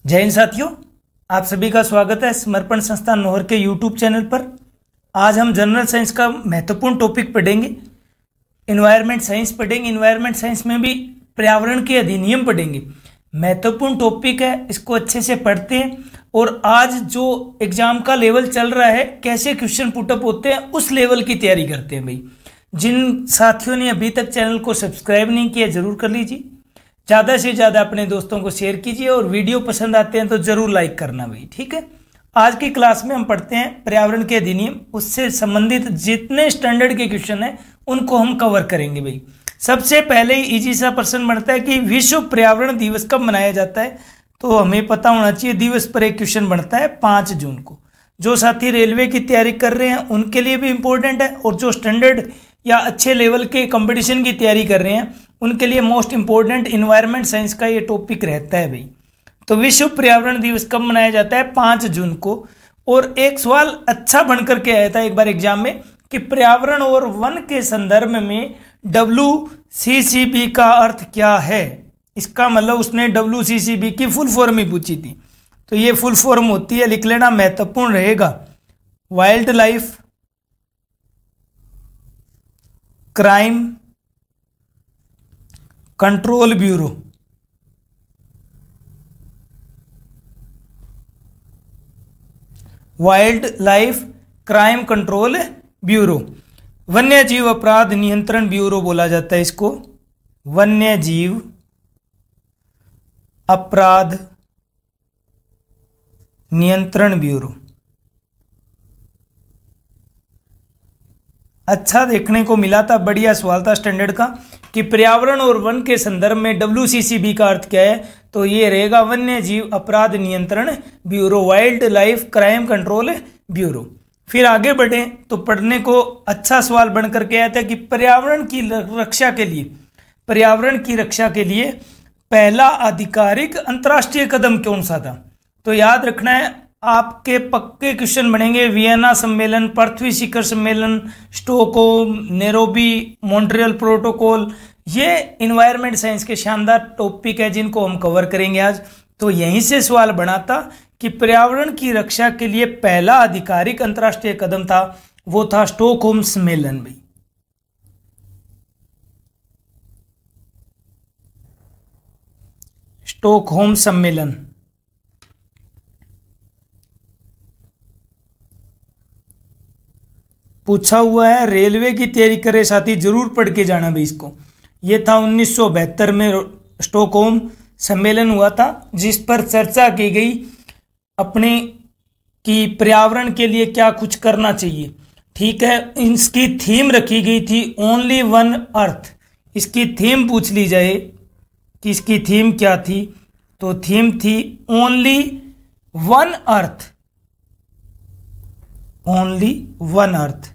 जय हिंद साथियों, आप सभी का स्वागत है समर्पण संस्थान नोहर के यूट्यूब चैनल पर। आज हम जनरल साइंस का महत्वपूर्ण टॉपिक पढ़ेंगे, इन्वायरमेंट साइंस पढ़ेंगे। इन्वायरमेंट साइंस में भी पर्यावरण के अधिनियम पढ़ेंगे। महत्वपूर्ण टॉपिक है, इसको अच्छे से पढ़ते हैं। और आज जो एग्जाम का लेवल चल रहा है, कैसे क्वेश्चन पुटअप होते हैं, उस लेवल की तैयारी करते हैं भाई। जिन साथियों ने अभी तक चैनल को सब्सक्राइब नहीं किया, जरूर कर लीजिए। ज़्यादा से ज़्यादा अपने दोस्तों को शेयर कीजिए और वीडियो पसंद आते हैं तो ज़रूर लाइक करना भाई, ठीक है। आज की क्लास में हम पढ़ते हैं पर्यावरण के अधिनियम, उससे संबंधित जितने स्टैंडर्ड के क्वेश्चन हैं उनको हम कवर करेंगे भाई। सबसे पहले ही इजी सा प्रश्न बनता है कि विश्व पर्यावरण दिवस कब मनाया जाता है, तो हमें पता होना चाहिए। दिवस पर एक क्वेश्चन बनता है 5 जून को। जो साथी रेलवे की तैयारी कर रहे हैं उनके लिए भी इम्पोर्टेंट है, और जो स्टैंडर्ड या अच्छे लेवल के कंपटीशन की तैयारी कर रहे हैं उनके लिए मोस्ट इंपॉर्टेंट इन्वायरमेंट साइंस का ये टॉपिक रहता है भाई। तो विश्व पर्यावरण दिवस कब मनाया जाता है? 5 जून को। और एक सवाल अच्छा बनकर के आया था एक बार एग्जाम में कि पर्यावरण और वन के संदर्भ में WCCB का अर्थ क्या है। इसका मतलब उसने WCCB की फुल फॉर्म ही पूछी थी। तो ये फुल फॉर्म होती है, लिख लेना, महत्वपूर्ण रहेगा। Wild life crime control bureau. Wild life crime control bureau. वन्य जीव अपराध नियंत्रण ब्यूरो बोला जाता है इसको। वन्य जीव अपराध नियंत्रण ब्यूरो। अच्छा देखने को मिला था, बढ़िया सवाल था स्टैंडर्ड का कि पर्यावरण और वन के संदर्भ में WCCB का अर्थ क्या है। तो ये रहेगा वन्य जीव अपराध नियंत्रण bureau, wild life crime control bureau. फिर आगे बढ़े तो पढ़ने को अच्छा सवाल बन करके आया था कि पर्यावरण की रक्षा के लिए पहला आधिकारिक अंतर्राष्ट्रीय कदम कौन सा था। तो याद रखना है, आपके पक्के क्वेश्चन बनेंगे। वियना सम्मेलन, पृथ्वी शिखर सम्मेलन, स्टॉकहोम, नैरोबी, मॉन्ट्रियल प्रोटोकॉल। ये इन्वायरमेंट साइंस के शानदार टॉपिक है जिनको हम कवर करेंगे आज। तो यहीं से सवाल बना था कि पर्यावरण की रक्षा के लिए पहला आधिकारिक अंतर्राष्ट्रीय कदम था, वो था स्टॉकहोम सम्मेलन भी। स्टॉकहोम सम्मेलन पूछा हुआ है, रेलवे की तैयारी करे साथी जरूर पढ़ के जाना भी इसको। ये था 1972 में स्टॉकहोम सम्मेलन हुआ था, जिस पर चर्चा की गई अपने कि पर्यावरण के लिए क्या कुछ करना चाहिए, ठीक है। इसकी थीम रखी गई थी ओनली वन अर्थ। इसकी थीम पूछ ली जाए कि इसकी थीम क्या थी, तो थीम थी only one earth. Only one earth.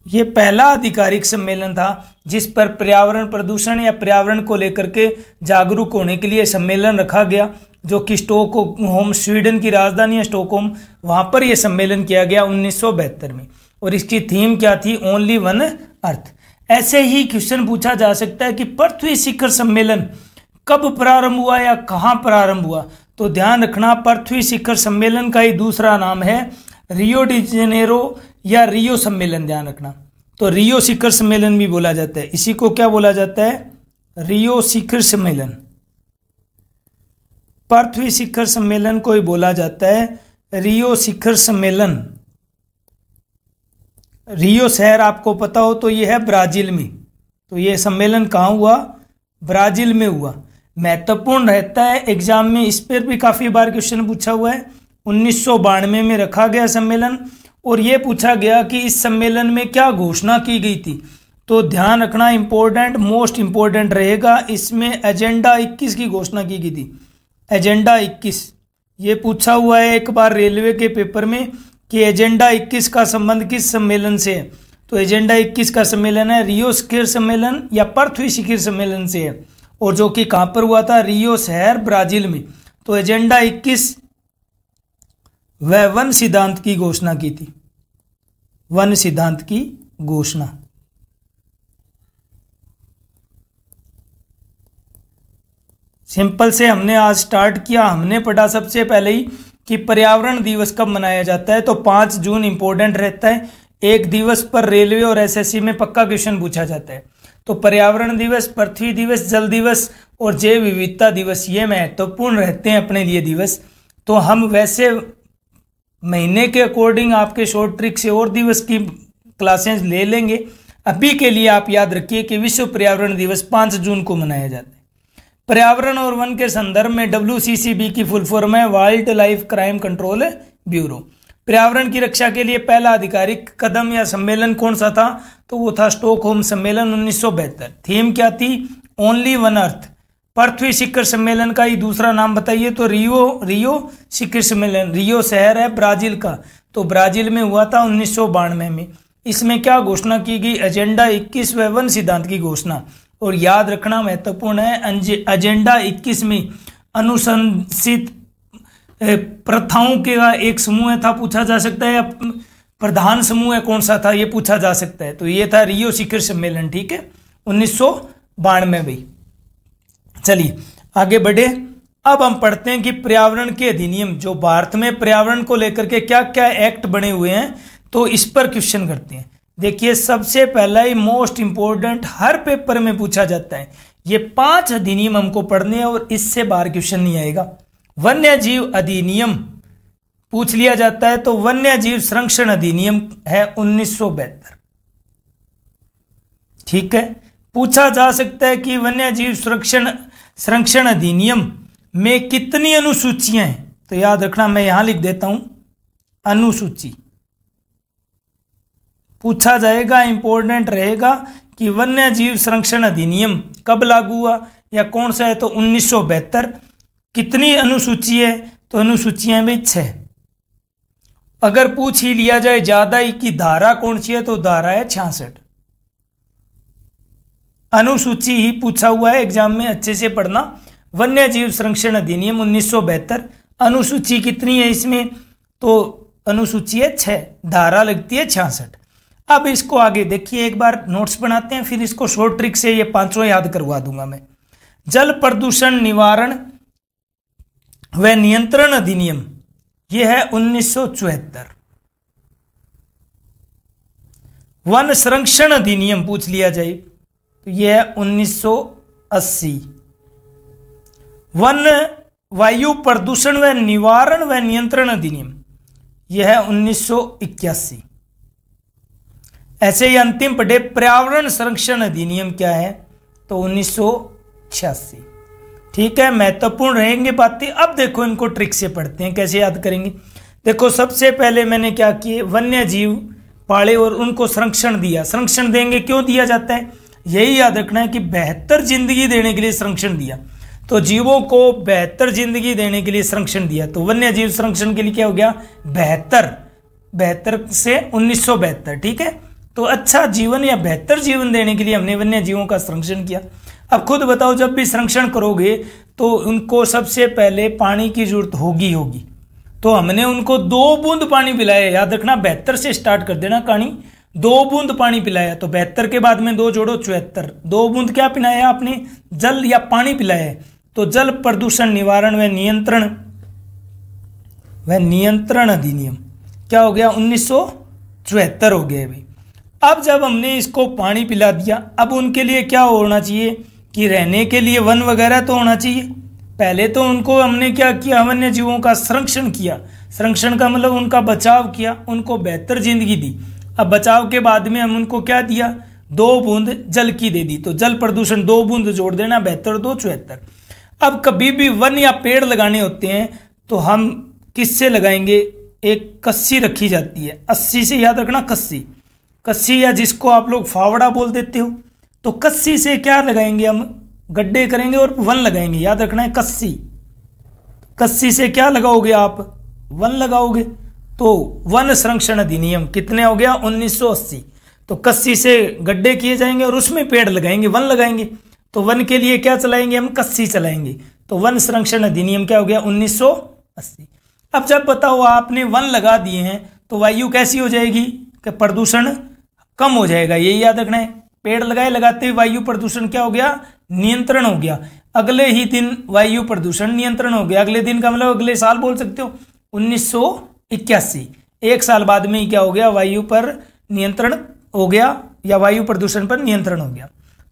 ये पहला आधिकारिक सम्मेलन था जिस पर पर्यावरण प्रदूषण या पर्यावरण को लेकर के जागरूक होने के लिए सम्मेलन रखा गया, जो कि स्टॉकहोम, स्वीडन की राजधानी है स्टॉकहोम, वहां पर यह सम्मेलन किया गया 1972 में। और इसकी थीम क्या थी? Only one earth. ऐसे ही क्वेश्चन पूछा जा सकता है कि पृथ्वी शिखर सम्मेलन कब प्रारंभ हुआ या कहां प्रारंभ हुआ। तो ध्यान रखना, पृथ्वी शिखर सम्मेलन का ही दूसरा नाम है रियो डी जेनेरो या रियो सम्मेलन। ध्यान रखना, तो रियो शिखर सम्मेलन भी बोला जाता है। इसी को क्या बोला जाता है? रियो शिखर सम्मेलन। पृथ्वी शिखर सम्मेलन को ही बोला जाता है रियो शिखर सम्मेलन। रियो शहर आपको पता हो तो यह है ब्राजील में। तो यह सम्मेलन कहाँ हुआ? ब्राजील में हुआ। महत्वपूर्ण रहता है एग्जाम में, इस पर भी काफी बार क्वेश्चन पूछा हुआ है। 1992 में रखा गया सम्मेलन, और यह पूछा गया कि इस सम्मेलन में क्या घोषणा की गई थी। तो ध्यान रखना, इंपॉर्टेंट, मोस्ट इंपॉर्टेंट रहेगा, इसमें एजेंडा 21 की घोषणा की गई थी। एजेंडा 21 ये पूछा हुआ है एक बार रेलवे के पेपर में कि एजेंडा 21 का संबंध किस सम्मेलन से है। तो एजेंडा 21 का सम्मेलन है रियो शिखर सम्मेलन या पृथ्वी शिखर सम्मेलन से है, और जो कि कहां पर हुआ था? रियो शहर, ब्राजील में। तो एजेंडा 21 वह वन सिद्धांत की घोषणा की थी। वन सिद्धांत की घोषणा। सिंपल से हमने आज स्टार्ट किया। हमने पढ़ा सबसे पहले ही कि पर्यावरण दिवस कब मनाया जाता है, तो 5 जून इंपॉर्टेंट रहता है। एक दिवस पर रेलवे और एसएससी में पक्का क्वेश्चन पूछा जाता है। तो पर्यावरण दिवस, पृथ्वी दिवस, जल दिवस और जैव विविधता दिवस, ये महत्वपूर्ण रहते हैं अपने लिए दिवस। तो हम वैसे महीने के अकॉर्डिंग आपके शॉर्ट ट्रिक से और दिवस की क्लासेस ले लेंगे। अभी के लिए आप याद रखिए कि विश्व पर्यावरण दिवस 5 जून को मनाया जाता है। पर्यावरण और वन के संदर्भ में WCCB की फुल फॉर्म है wild life crime control bureau. पर्यावरण की रक्षा के लिए पहला आधिकारिक कदम या सम्मेलन कौन सा था, तो वो था स्टॉकहोम सम्मेलन 1972। थीम क्या थी, ओनली वन अर्थ। पृथ्वी शिखर सम्मेलन का ही दूसरा नाम बताइए, तो रियो शिखर सम्मेलन। रियो शहर है ब्राजील का, तो ब्राजील में हुआ था 1992 में। इसमें क्या घोषणा की गई, एजेंडा 21 व वन सिद्धांत की घोषणा। और याद रखना महत्वपूर्ण है, एजेंडा 21 में अनुशंसित प्रथाओं का एक समूह था, पूछा जा सकता है, या प्रधान समूह है कौन सा था, ये पूछा जा सकता है। तो ये था रियो शिखर सम्मेलन, ठीक है, 1992 में भाई। चलिए आगे बढ़े। अब हम पढ़ते हैं कि पर्यावरण के अधिनियम, जो भारत में पर्यावरण को लेकर के क्या क्या एक्ट बने हुए हैं, तो इस पर क्वेश्चन करते हैं। देखिए सबसे पहला ही मोस्ट इंपोर्टेंट, हर पेपर में पूछा जाता है, ये 5 अधिनियम हमको पढ़ने हैं और इससे बाहर क्वेश्चन नहीं आएगा। वन्य जीव अधिनियम पूछ लिया जाता है, तो वन्य जीव संरक्षण अधिनियम है 1972, ठीक है। पूछा जा सकता है कि वन्य जीव संरक्षण अधिनियम में कितनी अनुसूचियां हैं, तो याद रखना मैं यहां लिख देता हूं अनुसूची। पूछा जाएगा, इंपॉर्टेंट रहेगा कि वन्य जीव संरक्षण अधिनियम कब लागू हुआ या कौन सा है, तो 1972। कितनी अनुसूची है, तो अनुसूचियां में 6। अगर पूछ ही लिया जाए ज्यादा ही कि धारा कौन सी है, तो धारा है 66। अनुसूची ही पूछा हुआ है एग्जाम में, अच्छे से पढ़ना। वन्य जीव संरक्षण अधिनियम 1972, अनुसूची कितनी है इसमें, तो अनुसूची है 6, धारा लगती है 66। अब इसको आगे देखिए, एक बार नोट्स बनाते हैं, फिर इसको शॉर्ट ट्रिक से ये 5 याद करवा दूंगा मैं। जल प्रदूषण निवारण व नियंत्रण अधिनियम, यह है 1974। वन संरक्षण अधिनियम पूछ लिया जाए तो यह है 1980। वन वायु प्रदूषण व निवारण व नियंत्रण अधिनियम, यह है 1981। ऐसे ही अंतिम पढ़े पर्यावरण संरक्षण अधिनियम क्या है, तो 1986, ठीक है। महत्वपूर्ण रहेंगे बातें। अब देखो इनको ट्रिक से पढ़ते हैं, कैसे याद करेंगे। देखो सबसे पहले मैंने क्या किए, वन्य जीव पाले और उनको संरक्षण दिया। संरक्षण देंगे, क्यों दिया जाता है, यही याद रखना है कि बेहतर जिंदगी देने के लिए संरक्षण दिया। तो जीवों को बेहतर जिंदगी देने के लिए संरक्षण दिया, तो वन्य जीव संरक्षण के लिए क्या हो गया, 72 से 1972, ठीक है। तो अच्छा जीवन या बेहतर जीवन देने के लिए हमने वन्य जीवों का संरक्षण किया। अब खुद बताओ, जब भी संरक्षण करोगे तो उनको सबसे पहले पानी की जरूरत होगी। तो हमने उनको 2 बूंद पानी पिलाया, याद रखना 72 से स्टार्ट कर देना कहानी। 2 बूंद पानी पिलाया, तो 72 के बाद में 2 जोड़ो 74। 2 बूंद क्या पिलाया आपने, जल या पानी पिलाया है। तो जल प्रदूषण निवारण व नियंत्रण अधिनियम क्या हो गया, 1974 हो गया भाई। अब जब हमने इसको पानी पिला दिया, अब उनके लिए क्या होना चाहिए कि रहने के लिए वन वगैरह तो होना चाहिए। पहले तो उनको हमने क्या किया, वन्य जीवों का संरक्षण किया। संरक्षण का मतलब उनका बचाव किया, उनको बेहतर जिंदगी दी। अब बचाव के बाद में हम उनको क्या दिया, 2 बूंद जल की दे दी। तो जल प्रदूषण 2 बूंद जोड़ देना, 72 2 74। अब कभी भी वन या पेड़ लगाने होते हैं तो हम किससे लगाएंगे, एक कस्सी रखी जाती है, 80 से याद रखना कस्सी या जिसको आप लोग फावड़ा बोल देते हो। तो कस्सी से क्या लगाएंगे, हम गड्ढे करेंगे और वन लगाएंगे, याद रखना है कस्सी से क्या लगाओगे आप, वन लगाओगे। तो वन संरक्षण अधिनियम कितने हो गया, 1980। तो कस्सी से गड्ढे किए जाएंगे और उसमें पेड़ लगाएंगे, वन लगाएंगे। तो वन के लिए क्या चलाएंगे, हम कस्सी चलाएंगे। तो वन संरक्षण अधिनियम क्या हो गया, 1980। अब जब बताओ आपने वन लगा दिए हैं तो वायु कैसी हो जाएगी, कि प्रदूषण कम हो जाएगा, यही याद रखना है। पेड़ लगाते हुए वायु प्रदूषण क्या हो गया, नियंत्रण हो गया, अगले ही दिन वायु प्रदूषण नियंत्रण हो गया। अगले दिन का मतलब अगले साल बोल सकते हो, 1981। एक साल बाद में ही क्या हो गया, वायु पर नियंत्रण हो गया या वायु प्रदूषण पर नियंत्रण हो गया।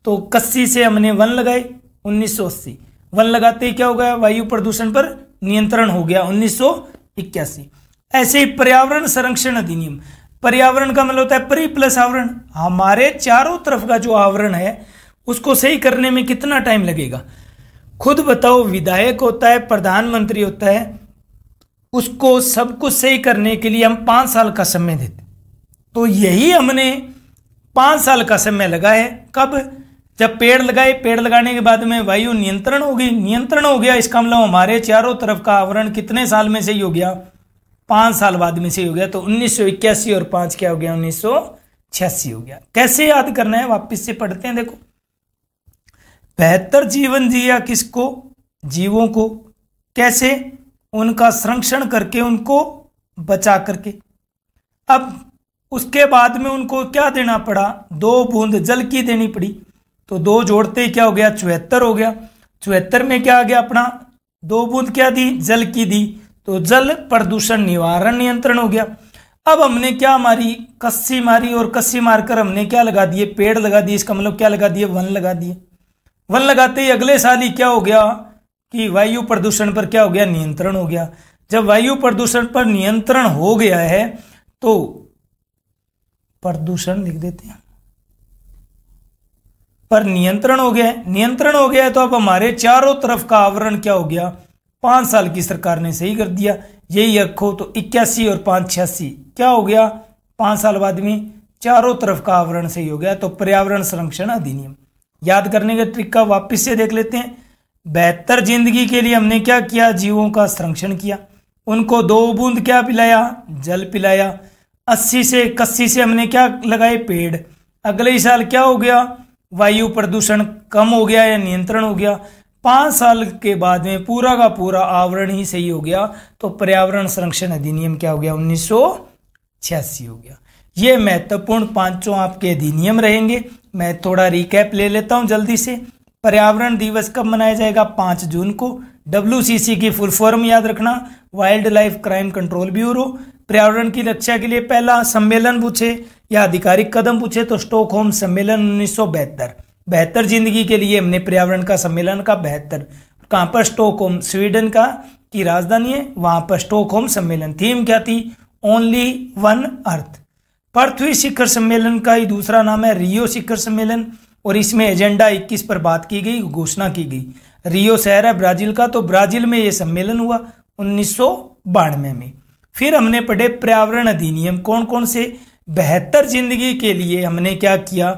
तो 81 से हमने 1 लगाए, 1980। 1 लगाते ही क्या हो गया, वायु प्रदूषण पर नियंत्रण हो गया 1981। ऐसे ही पर्यावरण संरक्षण अधिनियम, पर्यावरण का मतलब होता है परि प्लस आवरण, हमारे चारों तरफ का जो आवरण है उसको सही करने में कितना टाइम लगेगा खुद बताओ। विधायक होता है, प्रधानमंत्री होता है, उसको सब कुछ सही करने के लिए हम 5 साल का समय देते, तो यही हमने 5 साल का समय लगा है। कब, जब पेड़ लगाए, पेड़ लगाने के बाद में वायु नियंत्रण हो गई, नियंत्रण हो गया, इसका मतलब हमारे चारों तरफ का आवरण कितने साल में सही हो गया, 5 साल बाद में सही हो गया। तो 1981 और 5 क्या हो गया, 1986 हो गया। कैसे याद करना है, वापिस से पढ़ते हैं। देखो, बेहतर जीवन जिया किसको, जीवों को, कैसे, उनका संरक्षण करके, उनको बचा करके। अब उसके बाद में उनको क्या देना पड़ा, 2 बूंद जल की देनी पड़ी, तो 2 जोड़ते ही क्या हो गया, 74 हो गया। 74 में क्या आ गया अपना, 2 बूंद क्या दी, जल की दी, तो जल प्रदूषण निवारण नियंत्रण हो गया। अब हमने क्या मारी, कस्सी मारी, और कस्सी मारकर हमने क्या लगा दिए, पेड़ लगा दिए, इसका मतलब क्या लगा दिए, वन लगा दिए। वन लगाते ही अगले साल ही क्या हो गया कि वायु प्रदूषण पर क्या हो गया, नियंत्रण हो गया। जब वायु प्रदूषण पर नियंत्रण हो गया है तो प्रदूषण लिख देते हैं, पर नियंत्रण हो गया है, नियंत्रण हो गया है, तो अब हमारे चारों तरफ का आवरण क्या हो गया, 5 साल की सरकार ने सही कर दिया। यही रखो, तो 81 और 5 86 क्या हो गया, 5 साल बाद में चारों तरफ का आवरण सही हो गया। तो पर्यावरण संरक्षण अधिनियम याद करने के ट्रिक का वापिस से देख लेते हैं। बेहतर जिंदगी के लिए हमने क्या किया, जीवों का संरक्षण किया, उनको 2 बूंद क्या पिलाया, जल पिलाया। 80 से 81 से हमने क्या लगाए, पेड़। अगले ही साल क्या हो गया, वायु प्रदूषण कम हो गया या नियंत्रण हो गया। 5 साल के बाद में पूरा का पूरा आवरण ही सही हो गया, तो पर्यावरण संरक्षण अधिनियम क्या हो गया, 1986 हो गया। ये महत्वपूर्ण 5 आपके अधिनियम रहेंगे। मैं थोड़ा रिकैप ले लेता हूं जल्दी से। पर्यावरण दिवस कब मनाया जाएगा, 5 जून को। WCC की फुल फॉर्म याद रखना, wild life crime control bureau. पर्यावरण की रक्षा के लिए पहला सम्मेलन पूछे या आधिकारिक कदम पूछे तो स्टॉकहोम सम्मेलन 1972। बेहतर जिंदगी के लिए हमने पर्यावरण का सम्मेलन का 72, कहाँ पर, स्टॉकहोम, स्वीडन का की राजधानी है, वहां पर स्टॉकहोम सम्मेलन। थीम क्या थी, ओनली वन अर्थ। पृथ्वी शिखर सम्मेलन का ही दूसरा नाम है रियो शिखर सम्मेलन, और इसमें एजेंडा 21 पर बात की गई, घोषणा की गई। रियो शहर है ब्राजील का, तो ब्राजील में यह सम्मेलन हुआ 1992 में। फिर हमने पढ़े पर्यावरण अधिनियम कौन कौन से, बेहतर जिंदगी के लिए हमने क्या किया,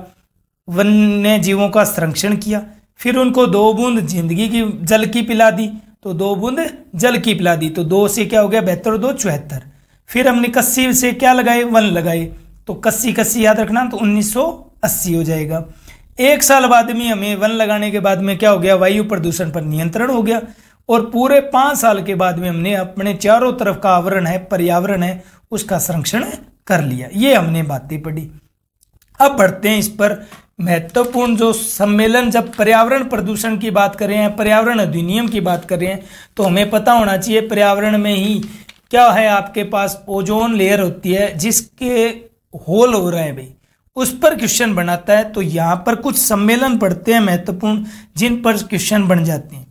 वन्य जीवों का संरक्षण किया, फिर उनको 2 बूंद जिंदगी की जल की पिला दी, तो 2 बूंद जल की पिला दी, तो 2 से क्या हो गया, 72 और 2 74। फिर हमने 81 से क्या लगाए, 1 लगाए, तो 81 याद रखना, तो 1980 हो जाएगा। 1 साल बाद में हमें 1 लगाने के बाद में क्या हो गया, वायु प्रदूषण पर नियंत्रण हो गया। और पूरे 5 साल के बाद में हमने अपने चारों तरफ का आवरण है, पर्यावरण है, उसका संरक्षण कर लिया। ये हमने बातें पढ़ी। अब बढ़ते हैं इस पर महत्वपूर्ण जो सम्मेलन, जब पर्यावरण प्रदूषण की बात कर रहे हैं, पर्यावरण अधिनियम की बात कर रहे हैं, तो हमें पता होना चाहिए पर्यावरण में ही क्या है, आपके पास ओजोन लेयर होती है, जिसके होल हो रहा है भाई, उस पर क्वेश्चन बनाता है। तो यहाँ पर कुछ सम्मेलन पढ़ते हैं महत्वपूर्ण, जिन पर क्वेश्चन बन जाते हैं।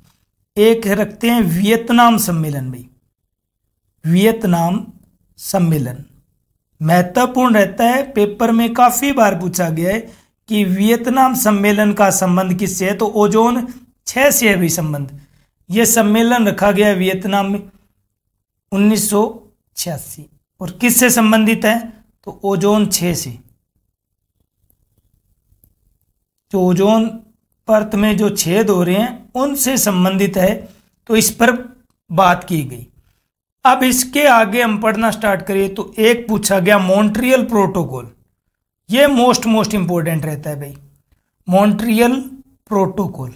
एक रखते हैं वियतनाम सम्मेलन भाई, वियतनाम सम्मेलन महत्वपूर्ण रहता है, पेपर में काफी बार पूछा गया है कि वियतनाम सम्मेलन का संबंध किससे है, तो ओजोन 6 से है भाई संबंध। यह सम्मेलन रखा गया है वियतनाम में 1986, और किससे संबंधित है, तो ओजोन 6 से। जो ओजोन परत में जो छेद हो रहे हैं उनसे संबंधित है, तो इस पर बात की गई। अब इसके आगे हम पढ़ना स्टार्ट करें तो एक पूछा गया मॉन्ट्रियल प्रोटोकॉल। ये मोस्ट इंपॉर्टेंट रहता है भाई, मॉन्ट्रियल प्रोटोकॉल।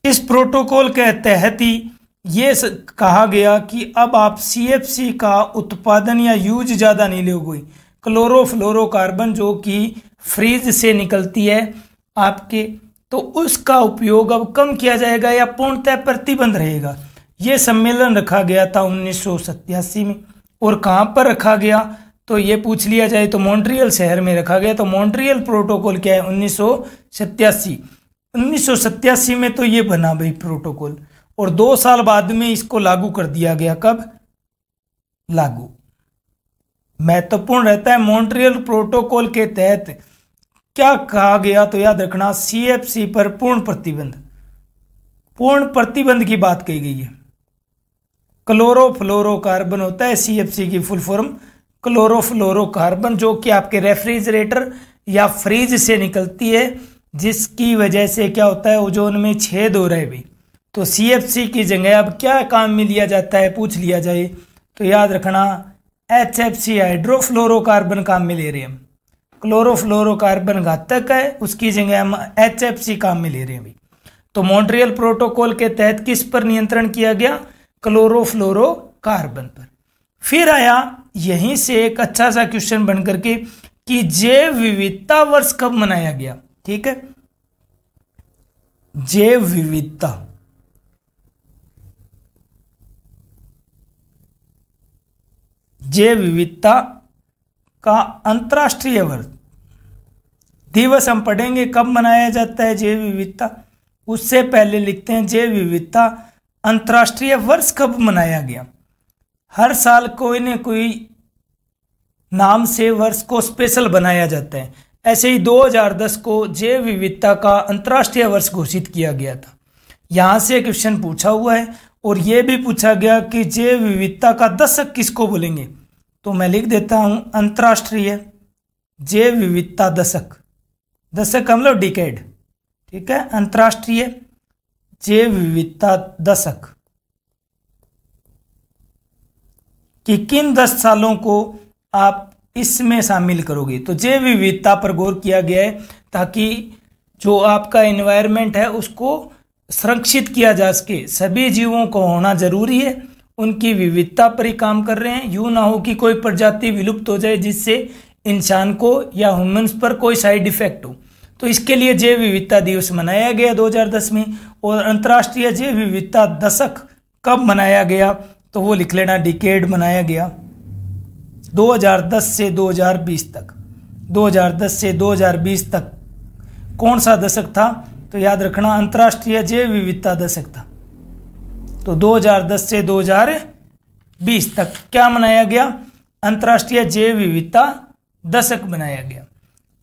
इस प्रोटोकॉल के तहत ही ये कहा गया कि अब आप CFC का उत्पादन या यूज ज्यादा नहीं लोगे। क्लोरोफ्लोरोकार्बन जो कि फ्रीज से निकलती है आपके, तो उसका उपयोग अब कम किया जाएगा या पूर्णतः प्रतिबंध रहेगा। ये सम्मेलन रखा गया था 1987 में। और कहाँ पर रखा गया, तो ये पूछ लिया जाए तो मॉन्ट्रियल शहर में रखा गया। तो मॉन्ट्रियल प्रोटोकॉल क्या है, 1987। 1987 में तो ये बना भाई प्रोटोकॉल, और 2 साल बाद में इसको लागू कर दिया गया। कब लागू, महत्वपूर्ण रहता है। मॉन्ट्रियल प्रोटोकॉल के तहत क्या कहा गया, तो याद रखना CFC पर पूर्ण प्रतिबंध की बात कही गई है। क्लोरोफ्लोरोकार्बन होता है CFC की फुल फॉर्म, क्लोरोफ्लोरोकार्बन, जो कि आपके रेफ्रिजरेटर या फ्रिज से निकलती है, जिसकी वजह से क्या होता है, ओजोन में छेद हो रहा है भी। तो CFC की जगह अब क्या काम में लिया जाता है, पूछ लिया जाए तो याद रखना HFC हाइड्रोफ्लोरोकार्बन काम में ले रहे हैं हम। क्लोरोफ्लोरोकार्बन घातक है, उसकी जगह हम HFC काम में ले रहे हैं भी। तो मॉन्ट्रियल प्रोटोकॉल के तहत किस पर नियंत्रण किया गया, क्लोरोफ्लोरोकार्बन पर। फिर आया यहीं से एक अच्छा सा क्वेश्चन बन करके कि जैव विविधता वर्ष कब मनाया गया। ठीक है, जैव विविधता का अंतर्राष्ट्रीय वर्ष दिवस हम पढ़ेंगे कब मनाया जाता है जैव विविधता। उससे पहले लिखते हैं जैव विविधता अंतर्राष्ट्रीय वर्ष कब मनाया गया। हर साल कोई न कोई नाम से वर्ष को स्पेशल बनाया जाता है। ऐसे ही 2010 को जैव विविधता का अंतर्राष्ट्रीय वर्ष घोषित किया गया था। यहाँ से क्वेश्चन पूछा हुआ है, और यह भी पूछा गया कि जैव विविधता का दशक किसको बोलेंगे। तो मैं लिख देता हूं अंतर्राष्ट्रीय जैव विविधता दशक, दशक हम लोग डिकेड। ठीक है, अंतर्राष्ट्रीय जैव विविधता दशक कि किन 10 सालों को आप इसमें शामिल करोगे। तो जैव विविधता पर गौर किया गया है ताकि जो आपका एनवायरनमेंट है उसको संरक्षित किया जा सके। सभी जीवों को होना जरूरी है, उनकी विविधता पर ही काम कर रहे हैं। यूं ना हो कि कोई प्रजाति विलुप्त हो जाए जिससे इंसान को या ह्यूमंस पर कोई साइड इफेक्ट हो। तो इसके लिए जैव विविधता दिवस मनाया गया 2010 में। और अंतर्राष्ट्रीय जैव विविधता दशक कब मनाया गया, तो वो लिख लेना डिकेड मनाया गया 2010 से 2020 तक। 2010 से 2020 तक कौन सा दशक था, तो याद रखना अंतर्राष्ट्रीय जैव विविधता दशक था। तो 2010 से 2020 तक क्या मनाया गया, अंतर्राष्ट्रीय जैव विविधता दशक मनाया गया।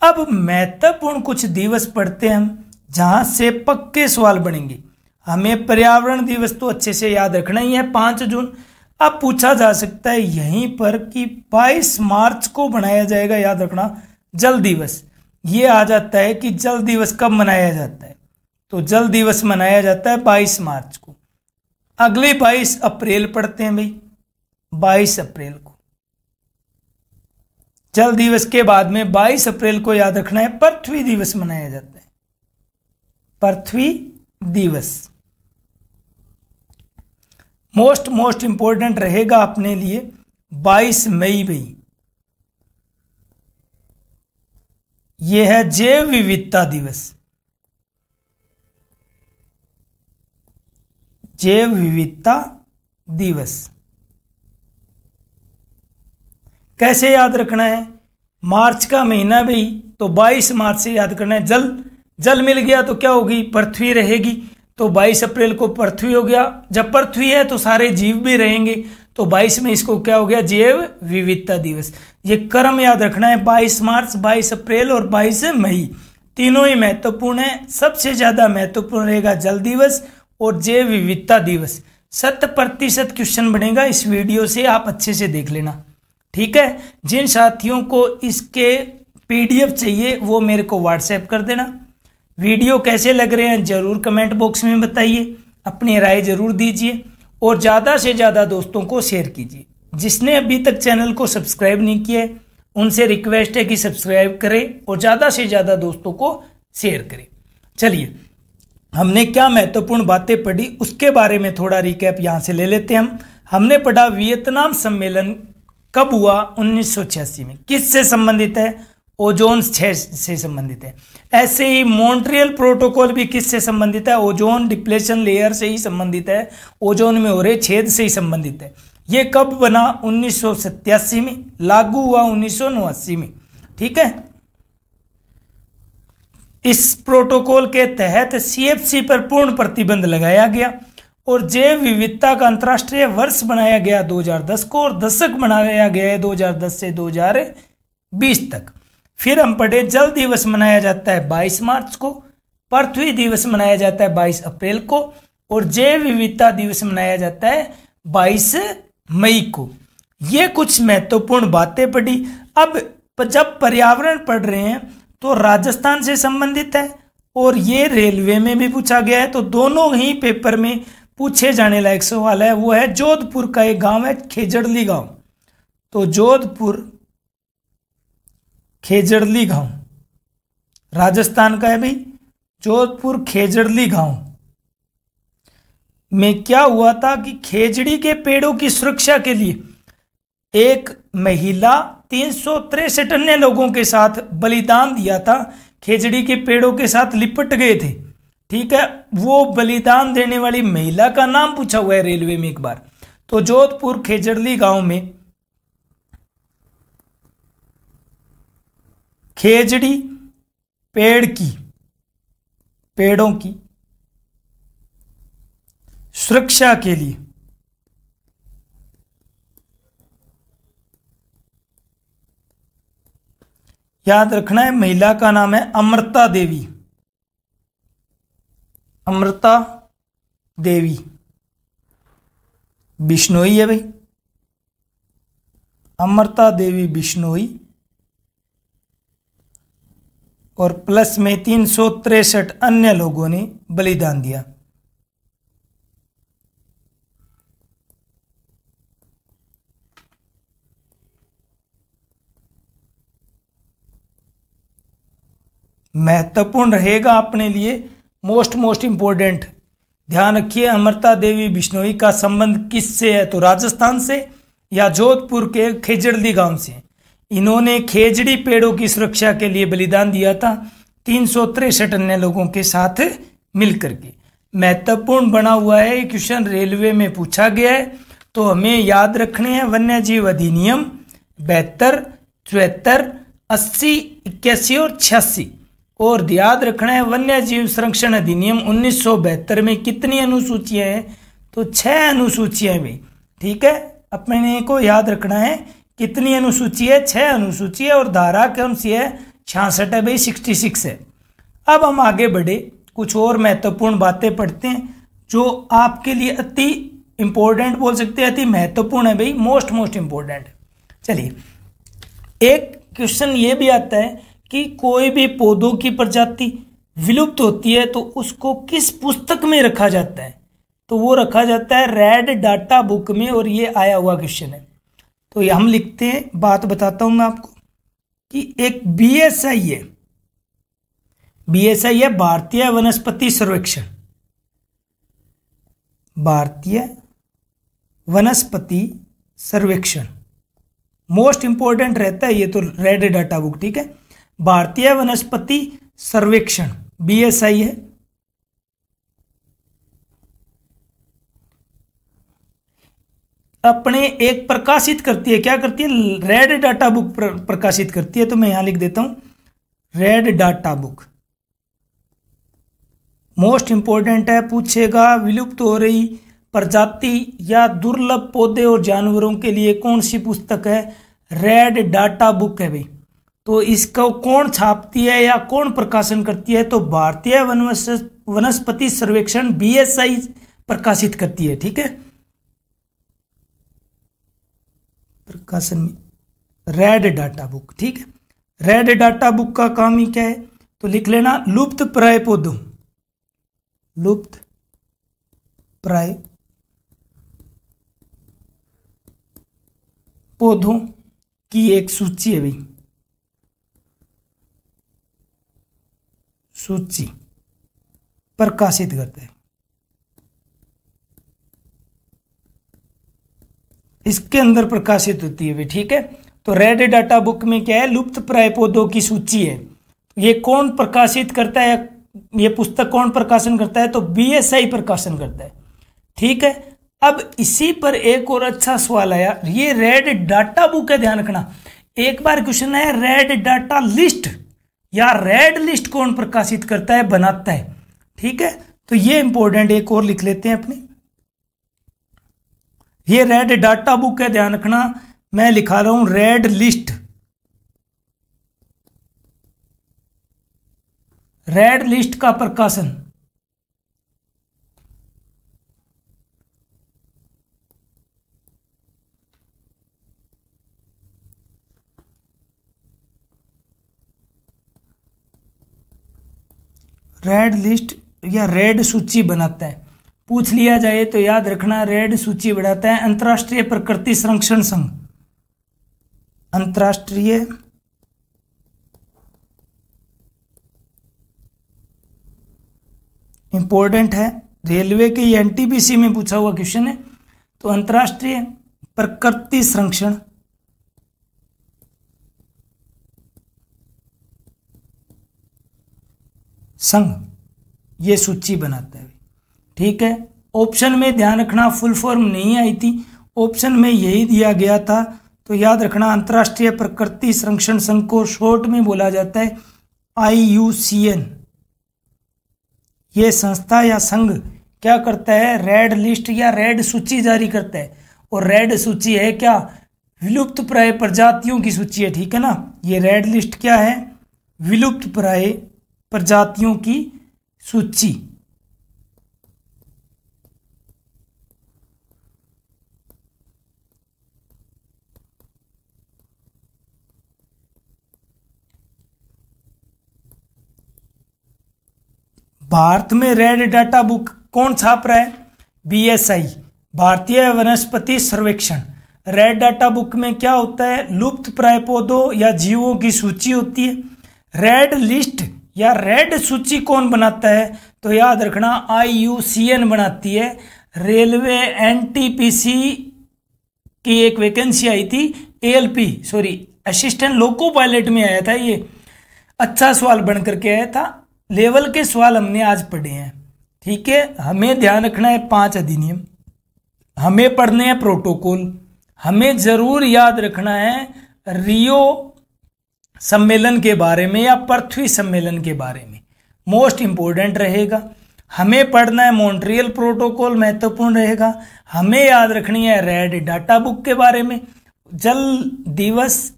अब महत्वपूर्ण कुछ दिवस पढ़ते हैं हम, जहां से पक्के सवाल बनेंगे। हमें पर्यावरण दिवस तो अच्छे से याद रखना ही है, 5 जून। अब पूछा जा सकता है यहीं पर कि 22 मार्च को बनाया जाएगा, याद रखना जल दिवस। ये आ जाता है कि जल दिवस कब मनाया जाता है, तो जल दिवस मनाया जाता है 22 मार्च को। अगले 22 अप्रैल पढ़ते हैं भाई, 22 अप्रैल को जल दिवस के बाद में 22 अप्रैल को याद रखना है पृथ्वी दिवस मनाया जाता है। पृथ्वी दिवस मोस्ट इंपॉर्टेंट रहेगा अपने लिए 22 मई भाई, यह है जैव विविधता दिवस। जैव विविधता दिवस कैसे याद रखना है, मार्च का महीना भाई, तो 22 मार्च से याद करना है। जल मिल गया तो क्या होगी, पृथ्वी रहेगी। तो 22 अप्रैल को पृथ्वी हो गया। जब पृथ्वी है तो सारे जीव भी रहेंगे, तो 22 में इसको क्या हो गया, जैव विविधता दिवस। ये क्रम याद रखना है, 22 मार्च, 22 अप्रैल और 22 मई, तीनों ही महत्वपूर्ण है। सबसे ज्यादा महत्वपूर्ण रहेगा जल दिवस और जैव विविधता दिवस। 100% क्वेश्चन बनेगा इस वीडियो से, आप अच्छे से देख लेना। ठीक है, जिन साथियों को इसके PDF चाहिए वो मेरे को व्हाट्सएप कर देना। वीडियो कैसे लग रहे हैं जरूर कमेंट बॉक्स में बताइए, अपनी राय जरूर दीजिए और ज़्यादा से ज़्यादा दोस्तों को शेयर कीजिए। जिसने अभी तक चैनल को सब्सक्राइब नहीं किया है उनसे रिक्वेस्ट है कि सब्सक्राइब करें और ज़्यादा से ज़्यादा दोस्तों को शेयर करें। चलिए, हमने क्या महत्वपूर्ण बातें पढ़ी उसके बारे में थोड़ा रिकैप यहाँ से ले लेते हैं। हमने पढ़ा वियतनाम सम्मेलन कब हुआ, 1986 में, किससे संबंधित है, ओजोन से संबंधित है। ऐसे ही मॉन्ट्रियल प्रोटोकॉल भी किससे संबंधित है? ओजोन डिप्लेशन लेयर से ही संबंधित है, ओजोन में हो रहे छेद से ही संबंधित है। ये कब बना? 1987 में, लागू हुआ 1989 में। ठीक है। इस प्रोटोकॉल के तहत सीएफसी पर पूर्ण प्रतिबंध लगाया गया और जैव विविधता का अंतर्राष्ट्रीय वर्ष बनाया गया 2010 को, और दशक बनाया गया है 2010 से 2020 तक। फिर हम पढ़े जल दिवस मनाया जाता है 22 मार्च को, पृथ्वी दिवस मनाया जाता है 22 अप्रैल को, और जैव विविधता दिवस मनाया जाता है 22 मई को। ये कुछ महत्वपूर्ण बातें पढ़ी। अब जब पर्यावरण पढ़ रहे हैं तो राजस्थान से संबंधित है और ये रेलवे में भी पूछा गया है, तो दोनों ही पेपर में पूछे जाने लायक सवाल है। वो है जोधपुर का एक गांव है खेजड़ली गांव, तो जोधपुर खेजड़ली गांव राजस्थान का है भाई। जोधपुर खेजड़ली गांव में क्या हुआ था कि खेजड़ी के पेड़ों की सुरक्षा के लिए एक महिला 363 अन्य लोगों के साथ बलिदान दिया था। खेजड़ी के पेड़ों के साथ लिपट गए थे। ठीक है, वो बलिदान देने वाली महिला का नाम पूछा हुआ है रेलवे में एक बार। तो जोधपुर खेजड़ली गांव में खेजड़ी पेड़ों की सुरक्षा के लिए याद रखना है, महिला का नाम है अमृता देवी। अमृता देवी बिश्नोई है भाई, अमृता देवी बिश्नोई, और प्लस में 363 अन्य लोगों ने बलिदान दिया। महत्वपूर्ण रहेगा अपने लिए, मोस्ट इंपॉर्टेंट। ध्यान रखिए, अमृता देवी बिश्नोई का संबंध किससे है? तो राजस्थान से या जोधपुर के खेजड़ली गांव से। इन्होंने खेजड़ी पेड़ों की सुरक्षा के लिए बलिदान दिया था 363 अन्य लोगों के साथ मिलकर के। महत्वपूर्ण बना हुआ है, क्वेश्चन रेलवे में पूछा गया है, तो हमें याद रखने हैं वन्य जीव अधिनियम 72, 74, 80, 81 और 86। और याद रखना है वन्य जीव संरक्षण अधिनियम 1972 में कितनी अनुसूचियां हैं? तो 6 अनुसूचियां भी। ठीक है, अपने को याद रखना है कितनी अनुसूची है? 6 अनुसूची है, और धारा कौन सी है? 66 है भाई, 66 है। अब हम आगे बढ़े, कुछ और महत्वपूर्ण बातें पढ़ते हैं जो आपके लिए अति इंपॉर्टेंट बोल सकते हैं, अति महत्वपूर्ण है भाई, मोस्ट इंपॉर्टेंट। चलिए, एक क्वेश्चन ये भी आता है कि कोई भी पौधों की प्रजाति विलुप्त होती है तो उसको किस पुस्तक में रखा जाता है? तो वो रखा जाता है रेड डाटा बुक में, और ये आया हुआ क्वेश्चन है। तो ये हम लिखते हैं, बात बताता हूं मैं आपको कि एक बीएसआई है भारतीय वनस्पति सर्वेक्षण। भारतीय वनस्पति सर्वेक्षण मोस्ट इंपॉर्टेंट रहता है ये तो, रेड डाटा बुक। ठीक है, भारतीय वनस्पति सर्वेक्षण बीएसआई है। अपने एक प्रकाशित करती है, क्या करती है? रेड डाटा बुक प्रकाशित करती है। तो मैं यहां लिख देता हूं red data book, most important है, पूछेगा विलुप्त हो रही प्रजाति या दुर्लभ पौधे और जानवरों के लिए कौन सी पुस्तक है? रेड डाटा बुक है भाई। तो इसको कौन छापती है या कौन प्रकाशन करती है? तो भारतीय वनस्पति सर्वेक्षण बीएसआई प्रकाशित करती है। ठीक है, प्रकाशन में रेड डाटा बुक। ठीक है, रेड डाटा बुक का काम ही क्या है? तो लिख लेना लुप्त प्राय पौधों, लुप्त प्राय पौधों की एक सूची है भाई, सूची प्रकाशित करते हैं। इसके अंदर प्रकाशित होती है भाई। ठीक है, तो रेड डाटा बुक में क्या है, लुप्त प्राय पौधों की सूची है। ये कौन प्रकाशित करता है, ये पुस्तक कौन प्रकाशन करता है, तो BSI प्रकाशन करता है। ठीक है, अब इसी पर एक और अच्छा सवाल आया, ये रेड डाटा बुक है, ध्यान रखना एक बार क्वेश्चन है, रेड डाटा लिस्ट या रेड लिस्ट कौन प्रकाशित करता है, बनाता है। ठीक है, तो ये इंपॉर्टेंट एक और लिख लेते हैं अपने, ये रेड डाटा बुक है, ध्यान रखना मैं लिखा रहा हूं रेड लिस्ट। रेड लिस्ट का प्रकाशन रेड लिस्ट या रेड सूची बनाता है। पूछ लिया जाए तो याद रखना रेड सूची बनाता है अंतर्राष्ट्रीय प्रकृति संरक्षण संघ, अंतर्राष्ट्रीय इंपॉर्टेंट है, रेलवे के NTPC में पूछा हुआ क्वेश्चन है। तो अंतर्राष्ट्रीय प्रकृति संरक्षण संघ ये सूची बनाता है। ठीक है, ऑप्शन में ध्यान रखना फुल फॉर्म नहीं आई थी, ऑप्शन में यही दिया गया था। तो याद रखना अंतर्राष्ट्रीय प्रकृति संरक्षण संघ को शॉर्ट में बोला जाता है IUCN। ये संस्था या संघ क्या करता है, रेड लिस्ट या रेड सूची जारी करता है। और रेड सूची है क्या, विलुप्त प्राय प्रजातियों की सूची है। ठीक है ना, ये रेड लिस्ट क्या है, विलुप्त प्राय प्रजातियों की सूची। भारत में रेड डाटा बुक कौन छाप रहा है, BSI, भारतीय वनस्पति सर्वेक्षण। रेड डाटा बुक में क्या होता है, लुप्त प्राय पौधों या जीवों की सूची होती है। रेड लिस्ट या रेड सूची कौन बनाता है, तो याद रखना IUCN बनाती है। रेलवे NTPC की एक वैकेंसी आई थी, ALP sorry assistant loco pilot में आया था, ये अच्छा सवाल बन करके आया था। लेवल के सवाल हमने आज पढ़े हैं। ठीक है, हमें ध्यान रखना है 5 अधिनियम, हमें पढ़ने हैं प्रोटोकॉल, हमें जरूर याद रखना है रियो सम्मेलन के बारे में या पृथ्वी सम्मेलन के बारे में, मोस्ट इंपोर्टेंट रहेगा। हमें पढ़ना है मॉन्ट्रियल प्रोटोकॉल, महत्वपूर्ण रहेगा। हमें याद रखनी है रेड डाटा बुक के बारे में, जल दिवस,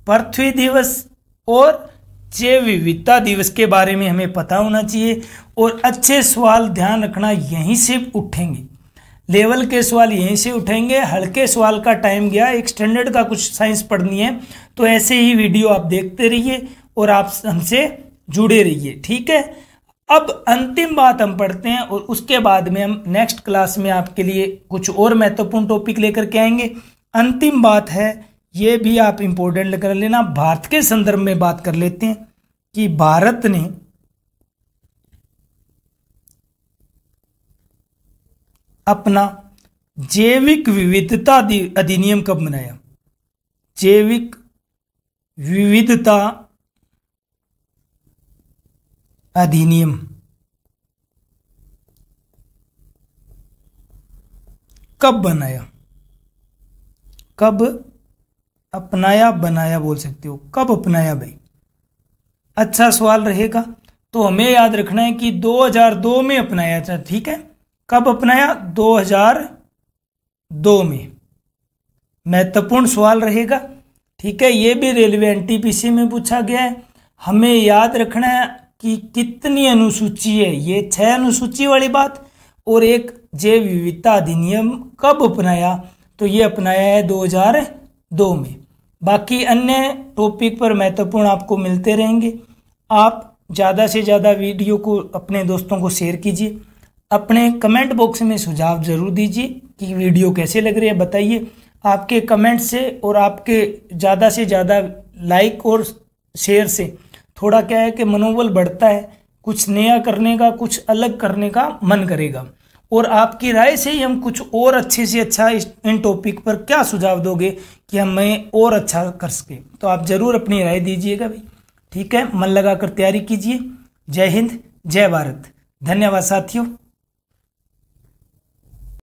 पृथ्वी दिवस और जैव विविधता दिवस के बारे में हमें पता होना चाहिए। और अच्छे सवाल ध्यान रखना यहीं से उठेंगे, लेवल के सवाल यहीं से उठेंगे। हल्के सवाल का टाइम गया, एक स्टैंडर्ड का कुछ साइंस पढ़नी है, तो ऐसे ही वीडियो आप देखते रहिए और आप हमसे जुड़े रहिए। ठीक है, अब अंतिम बात हम पढ़ते हैं और उसके बाद में हम नेक्स्ट क्लास में आपके लिए कुछ और महत्वपूर्ण टॉपिक लेकर के आएंगे। अंतिम बात है, ये भी आप इंपॉर्टेंट कर लेना, भारत के संदर्भ में बात कर लेते हैं कि भारत ने अपना जैविक विविधता अधिनियम कब बनाया, जैविक विविधता अधिनियम कब बनाया, कब अपनाया, बनाया बोल सकते हो, कब अपनाया भाई, अच्छा सवाल रहेगा। तो हमें याद रखना है कि 2002 में अपनाया था। ठीक है, कब अपनाया, 2002 में, महत्वपूर्ण सवाल रहेगा। ठीक है, ये भी रेलवे NTPC में पूछा गया है। हमें याद रखना है कि कितनी अनुसूची है, ये 6 अनुसूची वाली बात, और एक जैव विविधता अधिनियम कब अपनाया, तो ये अपनाया है 2002 में। बाकी अन्य टॉपिक पर महत्वपूर्ण आपको मिलते रहेंगे। आप ज़्यादा से ज़्यादा वीडियो को अपने दोस्तों को शेयर कीजिए, अपने कमेंट बॉक्स में सुझाव ज़रूर दीजिए कि वीडियो कैसे लग रही है, बताइए। आपके कमेंट से और आपके ज़्यादा से ज़्यादा लाइक और शेयर से थोड़ा क्या है कि मनोबल बढ़ता है, कुछ नया करने का, कुछ अलग करने का मन करेगा। और आपकी राय से ही हम कुछ और अच्छे से अच्छा इन टॉपिक पर क्या सुझाव दोगे कि हमें और अच्छा कर सके। तो आप ज़रूर अपनी राय दीजिएगा भाई। ठीक है, मन लगाकर तैयारी कीजिए। जय हिंद, जय भारत। धन्यवाद साथियों।